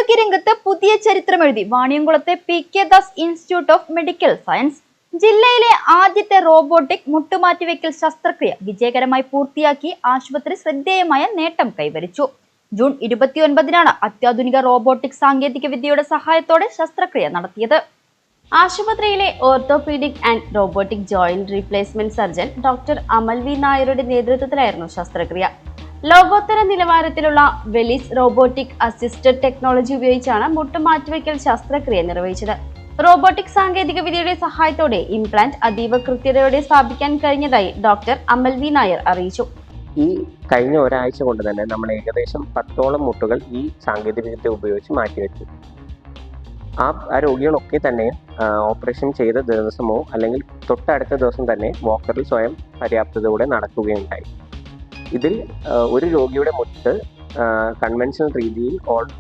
ആരോഗ്യരംഗത്ത് പുതിയ ചരിത്രമെഴുതി വാണിയംകുളത്തെ P K. Das institute of medical science. ജില്ലയിലെ ആദ്യത്തെ റോബോട്ടിക് മുട്ടുമാറ്റിവെക്കൽ ശസ്ത്രക്രിയ വിജയകരമായി പൂർത്തിയാക്കി ആശുപത്രി ശ്രദ്ധേയമായ നേട്ടം കൈവരിച്ചു. ജൂൺ 29-നാണ് അത്യാധുനിക റോബോട്ടിക് സാങ്കേതിക വിദ്യയുടെ സഹായത്തോടെ ശസ്ത്രക്രിയ നടത്തിയത്. ആശുപത്രിയിലെ orthopaedic and robotic joint replacement surgeon doctor Amal V നായരുടെ നേതൃത്വത്തിലായിരുന്നു ശസ്ത്രക്രിയ. ലോകോത്തര നിലവാരത്തിലുള്ള വെലിസ് റോബോട്ടിക് അസിസ്റ്റഡ് ടെക്നോളജി ഉപയോഗിച്ചാണ് മുട്ടുമാറ്റിവെക്കൽ ശസ്ത്രക്രിയ നിർവഹിച്ചത്. റോബോട്ടിക് സാങ്കേതിക വിദ്യയുടെ സഹായത്തോടെ ഇംപ്ലാന്റ് അതീവ കൃത്യതയോടെ സ്ഥാപിക്കാൻ കഴിഞ്ഞതായി ഡോക്ടർ അമൽ വി നായർ അറിയിച്ചു. ഈ കഴിഞ്ഞ ഒരാഴ്ച കൊണ്ട് തന്നെ നമ്മൾ ഏകദേശം 10ഓളം മുട്ടുകൾ ഈ സാങ്കേതിക വിദ്യ ഉപയോഗിച്ച് മാറ്റിവെച്ചു. ആ രോഗികളൊക്കെ തന്നെ ഓപ്പറേഷൻ ചെയ്ത ദിവസമോ അല്ലെങ്കിൽ തൊട്ടടുത്ത ദിവസം തന്നെ വാക്കറിൽ സ്വയം പര്യാപ്തതയോടെ നടക്കുകയുണ്ടായി. ഇതിൽ ഒരു രോഗിയുടെ മുട്ട് കൺവെൻഷണൽ രീതിയിൽ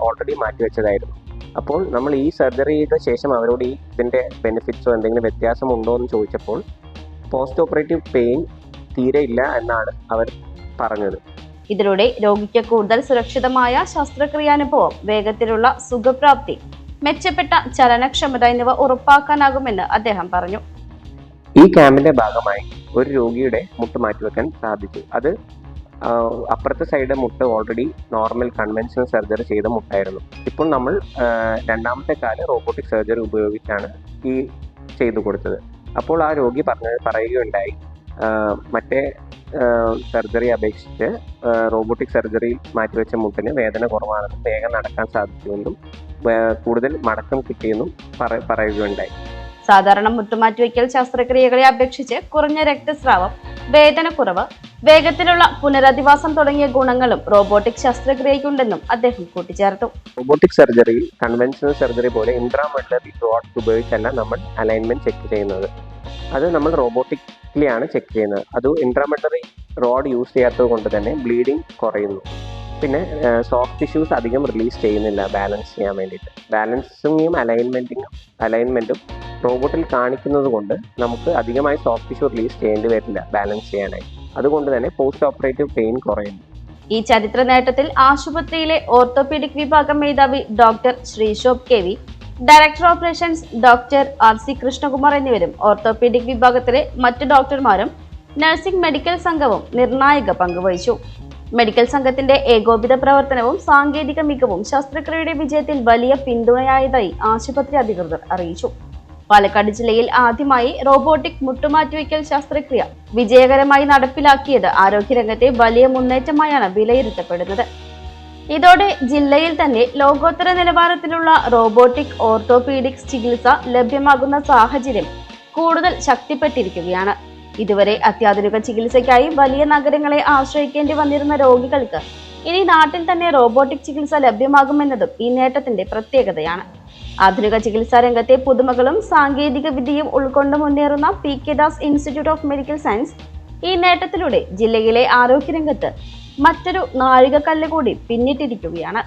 ഓൾറെഡി മാറ്റിവെച്ചതായിരുന്നു. അപ്പോൾ നമ്മൾ ഈ സർജറിയുടെ ശേഷം അവരോട് ഇതിൻ്റെ ബെനിഫിറ്റ്സോ എന്തെങ്കിലും വ്യത്യാസമുണ്ടോ എന്ന് ചോദിച്ചപ്പോൾ പോസ്റ്റ് ഓപ്പറേറ്റീവ് പെയിൻ തീരെ ഇല്ല എന്നാണ് അവർ പറഞ്ഞത്. ഇതിലൂടെ രോഗിക്ക് കൂടുതൽ സുരക്ഷിതമായ ശസ്ത്രക്രിയാനുഭവം, വേഗത്തിലുള്ള സുഖപ്രാപ്തി, മെച്ചപ്പെട്ട ചലനക്ഷമത എന്നിവ ഉറപ്പാക്കാനാകുമെന്ന് അദ്ദേഹം പറഞ്ഞു. ഈ ക്യാമ്പിന്റെ ഭാഗമായി ഒരു രോഗിയുടെ മുട്ട് മാറ്റിവെക്കാൻ സാധിച്ചു. അത് അപ്പുറത്തെ സൈഡ് മുട്ട് ഓൾറെഡി നോർമൽ കൺവെൻഷണൽ സർജറി ചെയ്ത മുട്ടായിരുന്നു. ഇപ്പോൾ നമ്മൾ രണ്ടാമത്തെ കാല് റോബോട്ടിക് സർജറി ഉപയോഗിച്ചാണ് ഈ ചെയ്തു കൊടുത്തത്. അപ്പോൾ ആ രോഗി പറയുകയുണ്ടായി, മറ്റേ സർജറി അപേക്ഷിച്ച് റോബോട്ടിക് സർജറി മാറ്റിവെച്ച മുട്ടിന് വേദന കുറവാണെന്നും വേഗം നടക്കാൻ സാധിക്കുമെന്നും കൂടുതൽ മടക്കം കിട്ടിയെന്നും പറയുകയുണ്ടായി. സാധാരണ മുട്ടുമാറ്റിവെക്കൽ ശസ്ത്രക്രിയകളെ അപേക്ഷിച്ച് കുറഞ്ഞ രക്തസ്രാവം, വേദനക്കുറവ്, വേഗത്തിലുള്ള പുനരധിവാസം തുടങ്ങിയ ഗുണങ്ങളും റോബോട്ടിക് ശസ്ത്രക്രിയയ്ക്കുണ്ടെന്നും അദ്ദേഹം കൂട്ടിച്ചേർത്തു. റോബോട്ടിക് സർജറിയിൽ കൺവെൻഷണൽ സർജറി പോലെ ഇൻട്രാമെഡുലറി റോഡ് ഉപയോഗിച്ചല്ല നമ്മൾ അലൈൻമെന്റ് ചെക്ക് ചെയ്യുന്നത്. അത് നമ്മൾ റോബോട്ടിക്കലിയാണ് ചെക്ക് ചെയ്യുന്നത്. അത് ഇൻട്രാമെഡുലറി റോഡ് യൂസ് ചെയ്യാത്തത് കൊണ്ട് തന്നെ ബ്ലീഡിങ് കുറയുന്നു. പിന്നെ സോഫ്റ്റ് ടിഷ്യൂസ് അധികം റിലീസ് ചെയ്യുന്നില്ല ബാലൻസ് ചെയ്യാൻ വേണ്ടിയിട്ട്. ബാലൻസിങ്ങും അലൈൻമെന്റും റോബോട്ടിൽ കാണിക്കുന്നത് കൊണ്ട് നമുക്ക് അധികമായി സോഫ്റ്റ് ടിഷ്യൂ റിലീസ് ചെയ്യേണ്ടി വരില്ല ബാലൻസ് ചെയ്യാനായി. അതുകൊണ്ട് തന്നെ പോസ്റ്റ് ഓപ്പറേറ്റീവ് പെയിൻ കുറയുന്നു. ഈ ചരിത്ര നേട്ടത്തിൽ ആശുപത്രിയിലെ ഓർത്തോപീഡിക് വിഭാഗം മേധാവി doctor Sreeshobh K V., director operations doctor R C. Krishnakumar എന്നിവരും ഓർത്തോപീഡിക് വിഭാഗത്തിലെ മറ്റു ഡോക്ടർമാരും നഴ്സിംഗ് മെഡിക്കൽ സംഘവും നിർണായക പങ്കുവഹിച്ചു. മെഡിക്കൽ സംഘത്തിന്റെ ഏകോപിത പ്രവർത്തനവും സാങ്കേതിക മികവും ശസ്ത്രക്രിയയുടെ വിജയത്തിൽ വലിയ പിന്തുണയായതായി ആശുപത്രി അധികൃതർ അറിയിച്ചു. പാലക്കാട് ജില്ലയിൽ ആദ്യമായി റോബോട്ടിക് മുട്ടുമാറ്റിവെക്കൽ ശസ്ത്രക്രിയ വിജയകരമായി നടപ്പിലാക്കിയത് ആരോഗ്യരംഗത്തെ വലിയ മുന്നേറ്റമായാണ് വിലയിരുത്തപ്പെടുന്നത്. ഇതോടെ ജില്ലയിൽ തന്നെ ലോകോത്തര നിലവാരത്തിലുള്ള റോബോട്ടിക് ഓർത്തോപീഡിക്സ് ചികിത്സ ലഭ്യമാകുന്ന സാഹചര്യം കൂടുതൽ ശക്തിപ്പെട്ടിരിക്കുകയാണ്. ഇതുവരെ അത്യാധുനിക ചികിത്സയ്ക്കായി വലിയ നഗരങ്ങളെ ആശ്രയിക്കേണ്ടി വന്നിരുന്ന രോഗികൾക്ക് ഇനി നാട്ടിൽ തന്നെ റോബോട്ടിക് ചികിത്സ ലഭ്യമാകുമെന്നതും ഈ നേട്ടത്തിന്റെ പ്രത്യേകതയാണ്. ആധുനിക ചികിത്സാ രംഗത്തെ പുതുമകളും സാങ്കേതിക വിദ്യയും ഉൾക്കൊണ്ട് മുന്നേറുന്ന P K. Das institute of medical science ഈ നേട്ടത്തിലൂടെ ജില്ലയിലെ ആരോഗ്യരംഗത്ത് മറ്റൊരു നാഴികക്കല്ല് കൂടി പിന്നിട്ടിരിക്കുകയാണ്.